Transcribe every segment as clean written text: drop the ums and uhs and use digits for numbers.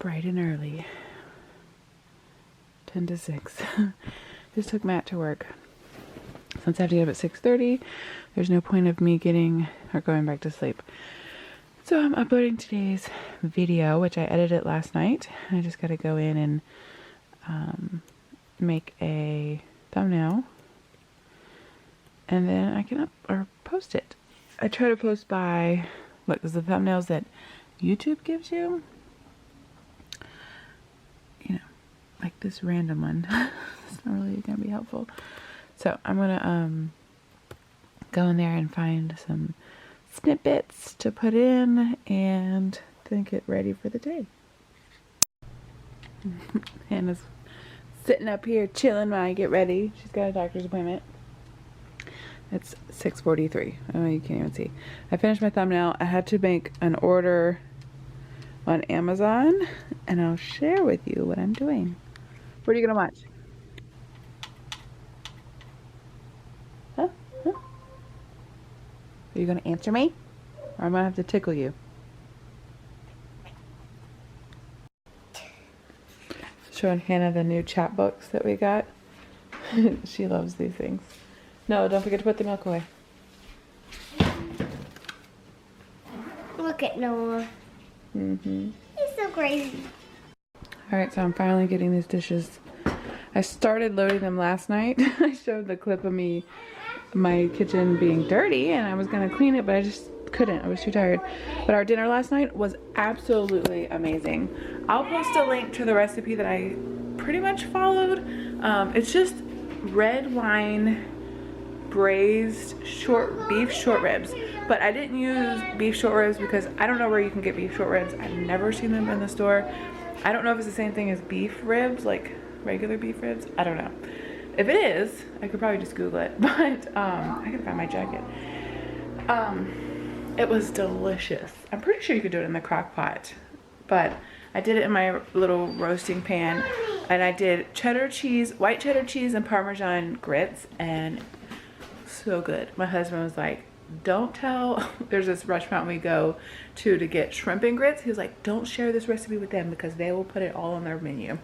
bright and early. 10 to 6. Just took Matt to work. Since I have to get up at 6:30, there's no point of me getting or going back to sleep. So I'm uploading today's video, which I edited last night. I just got to go in and make a thumbnail, and then I can post it. I try to post by, look, there's the thumbnails that YouTube gives you. You know, like this random one. It's not really going to be helpful. So I'm going to go in there and find some snippets to put in and then get ready for the day. Hannah's sitting up here chilling while I get ready. She's got a doctor's appointment. It's 6:43. Oh, you can't even see. I finished my thumbnail. I had to make an order on Amazon, and I'll share with you what I'm doing. What are you gonna watch? Huh? Huh? Are you gonna answer me? Or I'm gonna have to tickle you? Showing Hannah the new Chatbooks that we got. She loves these things. No, don't forget to put the milk away. Look at Noah. Mm-hmm. He's so crazy. Alright, so I'm finally getting these dishes. I started loading them last night. I showed the clip of my kitchen being dirty, and I was going to clean it, but I just couldn't. I was too tired. But our dinner last night was absolutely amazing. I'll post a link to the recipe that I pretty much followed. It's just red wine braised beef short ribs. But I didn't use beef short ribs because I don't know where you can get beef short ribs. I've never seen them in the store. I don't know if it's the same thing as beef ribs, like regular beef ribs. I don't know. If it is, I could probably just Google it. But I gotta find my jacket. It was delicious. I'm pretty sure you could do it in the crock pot, but I did it in my little roasting pan, and I did cheddar cheese, white cheddar cheese, and Parmesan grits, and so good. My husband was like, don't tell, there's this restaurant we go to get shrimp and grits. He was like, don't share this recipe with them because they will put it all on their menu.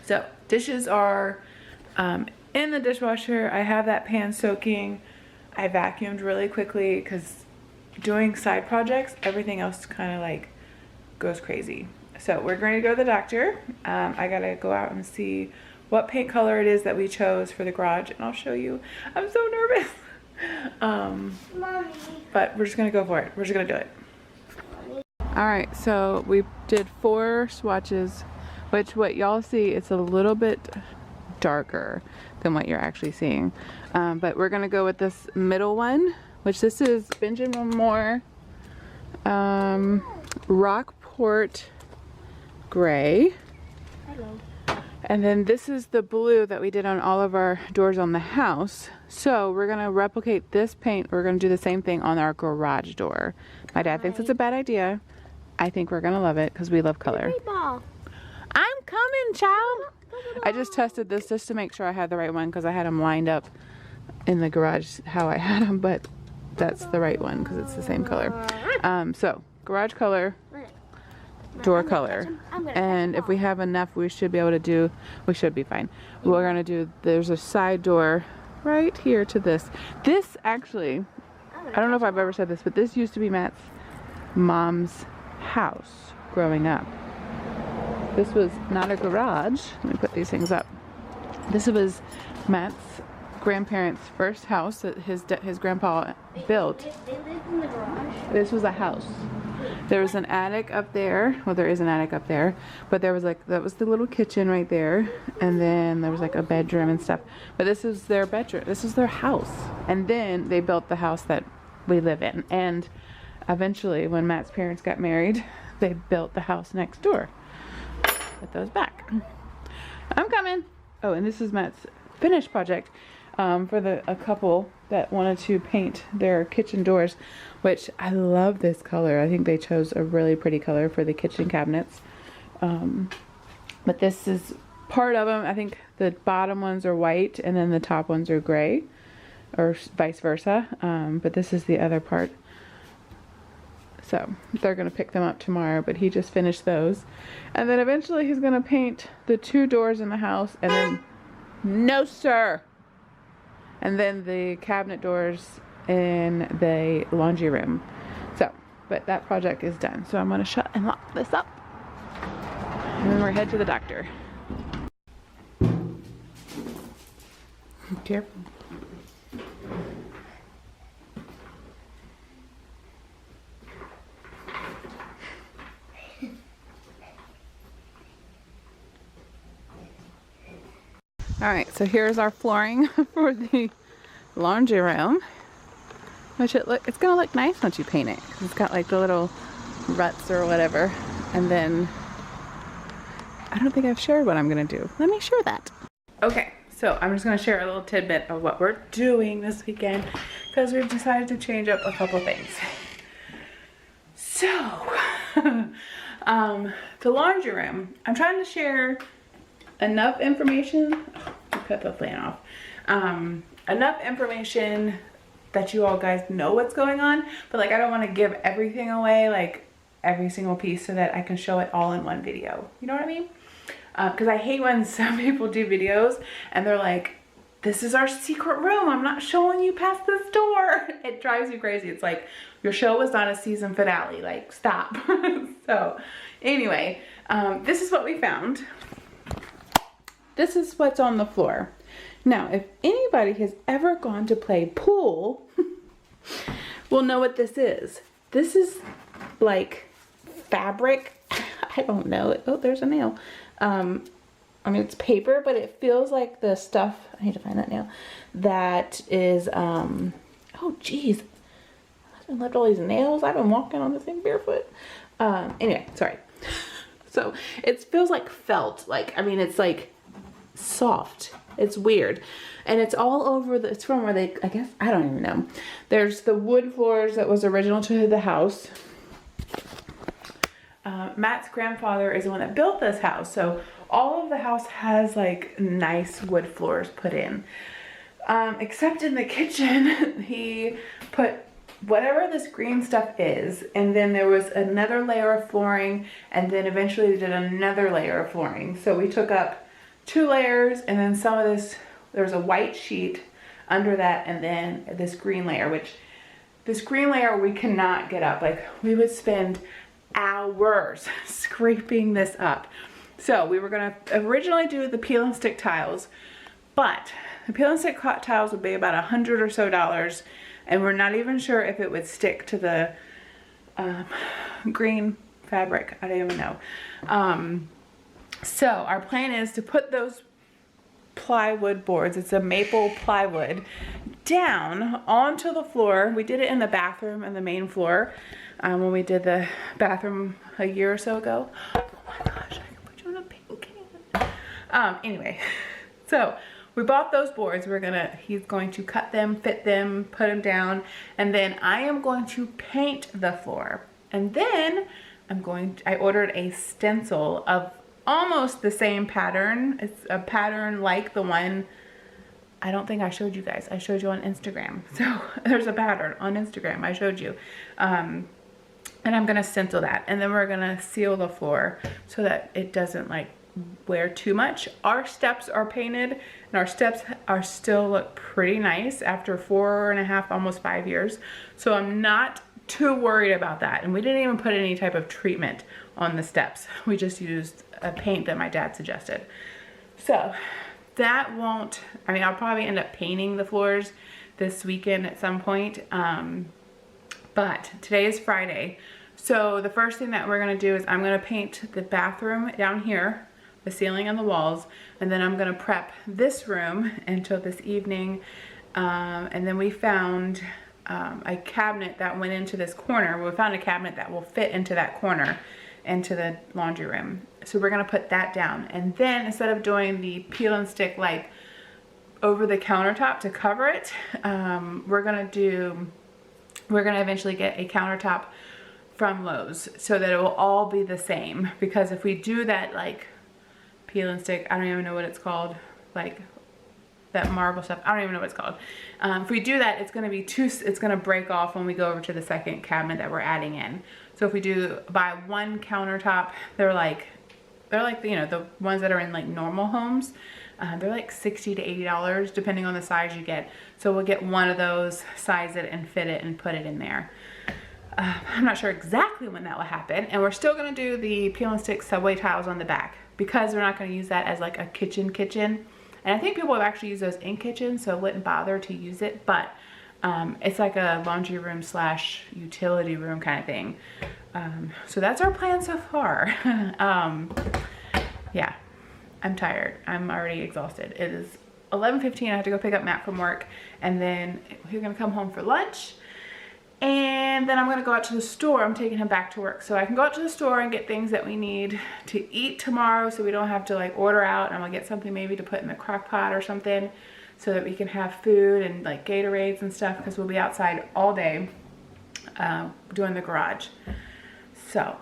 So dishes are in the dishwasher. I have that pan soaking. I vacuumed really quickly because doing side projects, everything else kind of like goes crazy. So we're going to go to the doctor. I gotta go out and see what paint color it is that we chose for the garage, and I'll show you. I'm so nervous. Mommy. But we're just gonna go for it. We're just gonna do it. All right, so we did 4 swatches, which what y'all see, it's a little bit darker than what you're actually seeing. But we're gonna go with this middle one, which this is Benjamin Moore Rockport Gray. Hello. And then this is the blue that we did on all of our doors on the house. So we're gonna replicate this paint. We're gonna do the same thing on our garage door. My dad thinks it's a bad idea. I think we're gonna love it because we love color. I'm coming, child. I just tested this just to make sure I had the right one because I had them lined up in the garage how I had them, but that's the right one because it's the same color. So garage color, door color, and if we have enough, we should be able to do, we should be fine. We're gonna do, there's a side door right here to this. This actually, I don't know if I've ever said this, but this used to be Matt's mom's house growing up. This was not a garage. Let me put these things up. This was Matt's grandparents' first house that his grandpa built. They lived in the garage? This was a house. There was an attic up there. Well, there is an attic up there, but there was like, that was the little kitchen right there, and then there was like a bedroom and stuff. But this is their bedroom. This is their house. And then they built the house that we live in. And eventually, when Matt's parents got married, they built the house next door. Put those back. I'm coming. Oh, and this is Matt's finished project for a couple that wanted to paint their kitchen doors, which I love this color. I think they chose a really pretty color for the kitchen cabinets. But this is part of them. I think the bottom ones are white and then the top ones are gray, or vice versa. But this is the other part. So they're gonna pick them up tomorrow, but he just finished those. And then eventually he's gonna paint the 2 doors in the house, and then, no sir! And then the cabinet doors in the laundry room. So, but that project is done. So I'm gonna shut and lock this up. And then we're headed to the doctor. Careful. Alright, so here's our flooring for the laundry room. Which it's gonna look nice once you paint it. It's got like the little ruts or whatever. And then I don't think I've shared what I'm gonna do. Let me share that. Okay, so I'm just gonna share a little tidbit of what we're doing this weekend because we've decided to change up a couple things. So, the laundry room, I'm trying to share enough information. Cut the fan off. Enough information that you all guys know what's going on, but like I don't want to give everything away, like every single piece, so that I can show it all in one video. You know what I mean? Because I hate when some people do videos and they're like, this is our secret room, I'm not showing you past this door. It drives you crazy. It's like, your show was not a season finale, like stop. So anyway, this is what we found. This is what's on the floor. Now, if anybody has ever gone to play pool, will know what this is. This is like fabric. I don't know. Oh, there's a nail. I mean, it's paper, but it feels like the stuff. I need to find that nail. That is, oh geez. I left all these nails. I've been walking on this thing barefoot. Anyway, sorry. So it feels like felt. Like, I mean, it's like soft. It's weird. And it's all over the, it's from where they, I guess, I don't even know. There's the wood floors that was original to the house. Matt's grandfather is the one that built this house. So all of the house has like nice wood floors put in. Except in the kitchen, he put whatever this green stuff is, and then there was another layer of flooring, and then eventually we did another layer of flooring. So we took up 2 layers, and then some of this, there's a white sheet under that, and then this green layer, which this green layer we cannot get up. Like, we would spend hours scraping this up. So we were gonna originally do the peel and stick tiles, but the peel and stick tiles would be about $100 or so, and we're not even sure if it would stick to the green fabric. I don't even know. So our plan is to put those plywood boards, it's a maple plywood, down onto the floor. We did it in the bathroom and the main floor when we did the bathroom a year or so ago. Oh my gosh, I can put you in a paint can. Anyway, so we bought those boards. He's going to cut them, fit them, put them down, and then I am going to paint the floor. And then I ordered a stencil of almost the same pattern. It's a pattern like the one, I don't think I showed you guys. I showed you on Instagram. So there's a pattern on Instagram I showed you. And I'm gonna stencil that. And then we're gonna seal the floor so that it doesn't like wear too much. Our steps are painted, and our steps are still look pretty nice after 4.5, almost 5 years. So I'm not too worried about that. And we didn't even put any type of treatment on the steps. We just used a paint that my dad suggested. So that won't, I mean, I'll probably end up painting the floors this weekend at some point. But today is Friday. So the first thing that we're gonna do is I'm gonna paint the bathroom down here, the ceiling and the walls, and then I'm gonna prep this room until this evening. And then we found a cabinet that went into this corner. We found a cabinet that will fit into that corner, into the laundry room. So we're gonna put that down. And then instead of doing the peel and stick like over the countertop to cover it, we're gonna eventually get a countertop from Lowe's so that it will all be the same. Because if we do that like peel and stick, I don't even know what it's called, like that marble stuff. I don't even know what it's called. If we do that, it's gonna be it's gonna break off when we go over to the second cabinet that we're adding in. So if we do buy one countertop, they're like, you know, the ones that are in like normal homes. They're like $60 to $80 depending on the size you get. So we'll get one of those, size it and fit it and put it in there. I'm not sure exactly when that will happen. And we're still gonna do the peel and stick subway tiles on the back because we're not gonna use that as like a kitchen. And I think people have actually used those in kitchens, so it wouldn't bother to use it, but it's like a laundry room slash utility room kind of thing. So that's our plan so far. Yeah, I'm tired. I'm already exhausted. It is 11:15. I have to go pick up Matt from work, and then we're gonna come home for lunch. And then I'm gonna go out to the store. I'm taking him back to work. So I can go out to the store and get things that we need to eat tomorrow so we don't have to like order out. I'm gonna get something maybe to put in the crock pot or something so that we can have food and like Gatorades and stuff because we'll be outside all day doing the garage. So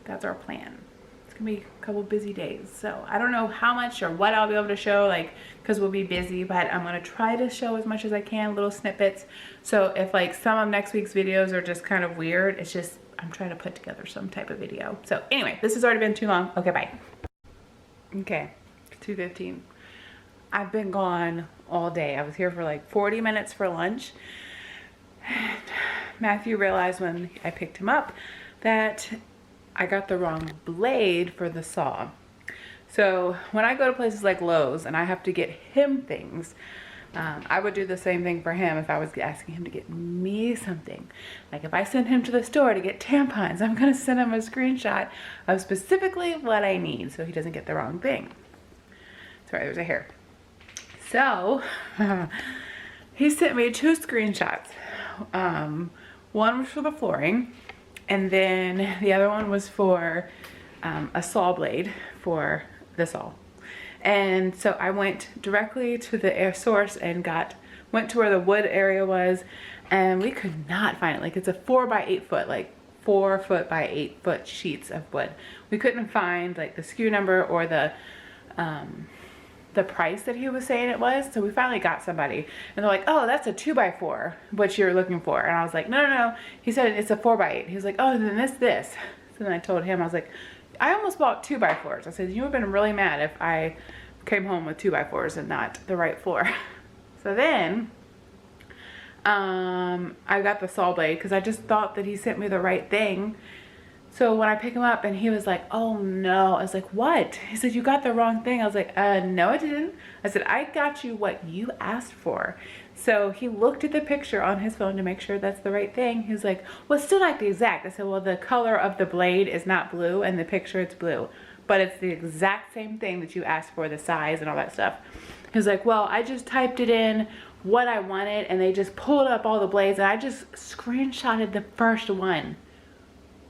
that's our plan. It's gonna be a couple busy days. So I don't know how much or what I'll be able to show, like, because we'll be busy, but I'm gonna try to show as much as I can, little snippets. So if like some of next week's videos are just kind of weird, it's just, I'm trying to put together some type of video. So anyway, this has already been too long. Okay, bye. Okay, it's 2:15. I've been gone all day. I was here for like 40 minutes for lunch. And Matthew realized when I picked him up that I got the wrong blade for the saw. So when I go to places like Lowe's and I have to get him things, I would do the same thing for him if I was asking him to get me something. Like if I send him to the store to get tampons, I'm gonna send him a screenshot of specifically what I need so he doesn't get the wrong thing. Sorry, there's a hair. So he sent me 2 screenshots. One was for the flooring, and then the other one was for a saw blade for the saw. And so I went directly to the air source and went to where the wood area was, and we could not find it. Like it's a 4 by 8 foot, like 4 foot by 8 foot sheets of wood. We couldn't find like the SKU number or the price that he was saying it was. So we finally got somebody, and they're like, oh, that's a 2 by 4 what you're looking for. And I was like, no. He said it's a 4 by 8. He was like, oh, then this. So then I told him, I was like, I almost bought 2 by 4s. I said, you would have been really mad if I came home with 2 by 4s and not the right floor. So then I got the saw blade because I just thought that he sent me the right thing. So when I pick him up and he was like, oh no, I was like, what? He said, you got the wrong thing. I was like, no, I didn't. I said, I got you what you asked for. So he looked at the picture on his phone to make sure that's the right thing. He was like, well, it's still not the exact. I said, well, the color of the blade is not blue, and the picture it's blue, but it's the exact same thing that you asked for, the size and all that stuff. He was like, well, I just typed it in what I wanted, and they just pulled up all the blades, and I just screenshotted the first one.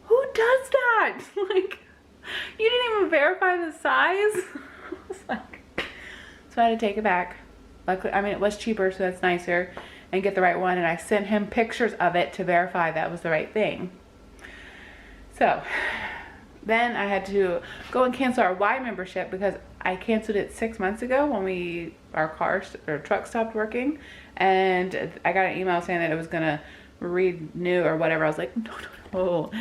Who does that? Like, you didn't even verify the size? I was like, so I had to take it back. Luckily, I mean, it was cheaper, so that's nicer, and get the right one. And I sent him pictures of it to verify that was the right thing. So then I had to go and cancel our Y membership because I canceled it 6 months ago when our truck stopped working, and I got an email saying that it was gonna renew or whatever. I was like, no.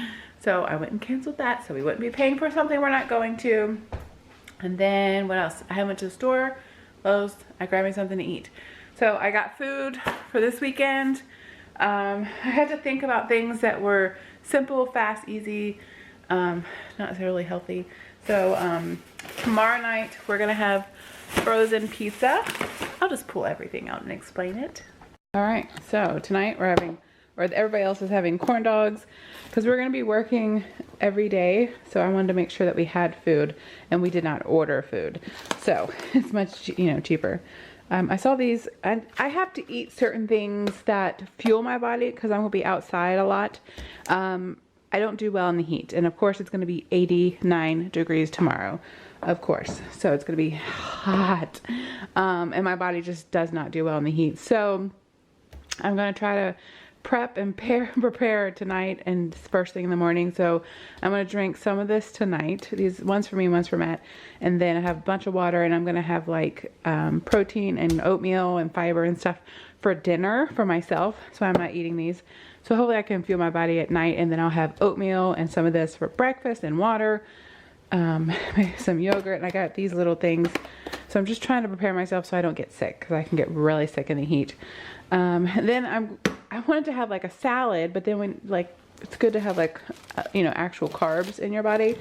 So I went and canceled that so we wouldn't be paying for something we're not going to. And then what else? I went to the store, Lowe's, I grabbed me something to eat. So I got food for this weekend. I had to think about things that were simple, fast, easy, not necessarily healthy. So tomorrow night we're gonna have frozen pizza. I'll just pull everything out and explain it. All right, so tonight we're having, or everybody else is having, corn dogs because we're going to be working every day. So I wanted to make sure that we had food, and we did not order food. So it's much, cheaper. I saw these, and I have to eat certain things that fuel my body because I'm going to be outside a lot. I don't do well in the heat. And of course it's going to be 89 degrees tomorrow, of course. So it's going to be hot. And my body just does not do well in the heat. So I'm going to try to prep and prepare tonight and first thing in the morning. So I'm going to drink some of this tonight. These one's for me, one's for Matt. And then I have a bunch of water, and I'm going to have like protein and oatmeal and fiber and stuff for dinner for myself. So I'm not eating these. So hopefully I can fuel my body at night, and then I'll have oatmeal and some of this for breakfast and water. Some yogurt, and I got these little things. So I'm just trying to prepare myself so I don't get sick, because I can get really sick in the heat. Then I wanted to have like a salad, but then when like it's good to have like you know, actual carbs in your body.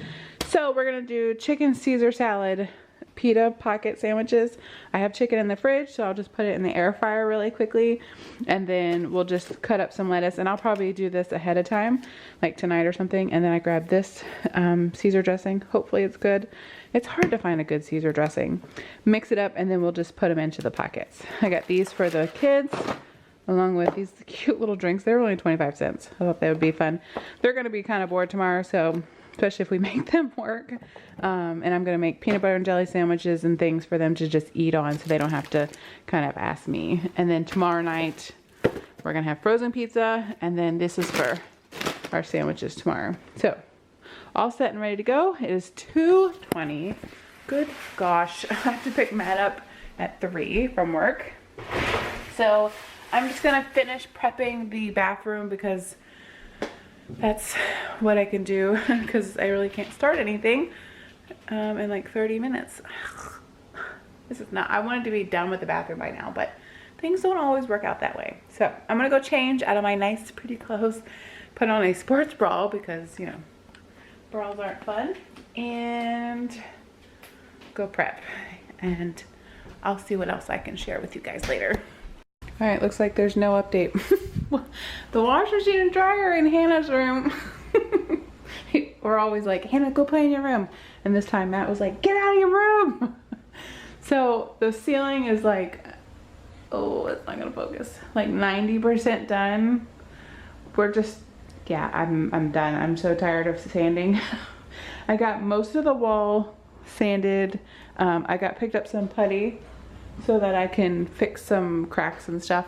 So we're gonna do chicken Caesar salad pita pocket sandwiches. I have chicken in the fridge, so I'll just put it in the air fryer really quickly, and then we'll just cut up some lettuce, and I'll probably do this ahead of time, like tonight or something. And then I grab this Caesar dressing. Hopefully it's good. It's hard to find a good Caesar dressing. Mix it up, and then we'll just put them into the pockets. I got these for the kids, along with these cute little drinks. They're only 25 cents. I thought they would be fun. They're going to be kind of bored tomorrow, so especially if we make them work. And I'm going to make peanut butter and jelly sandwiches and things for them to just eat on, so they don't have to kind of ask me. And then tomorrow night, we're going to have frozen pizza, and then this is for our sandwiches tomorrow. So, all set and ready to go. It is 2:20. Good gosh. I have to pick Matt up at 3 from work. So, I'm just going to finish prepping the bathroom, because that's what I can do, because I really can't start anything in like 30 minutes. This is not, I wanted to be done with the bathroom by now, but things don't always work out that way. So I'm gonna go change out of my nice pretty clothes, put on a sports bra, because you know, bras aren't fun, and go prep, and I'll see what else I can share with you guys later. All right, looks like there's no update. The wash machine and dryer in Hannah's room. We're always like, Hannah, go play in your room. And this time Matt was like, get out of your room. So the ceiling is like, oh, it's not gonna focus. Like 90% done. We're just, yeah, I'm done. I'm so tired of sanding. I got most of the wall sanded. I picked up some putty so that I can fix some cracks and stuff.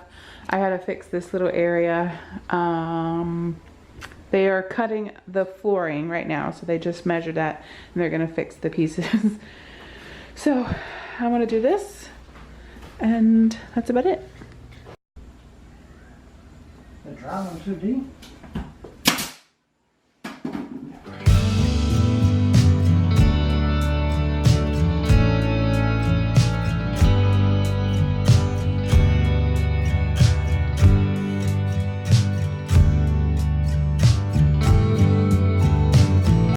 I had to fix this little area. They are cutting the flooring right now, so they just measured that, and they're gonna fix the pieces. So I'm gonna do this, and that's about it. The drama too deep.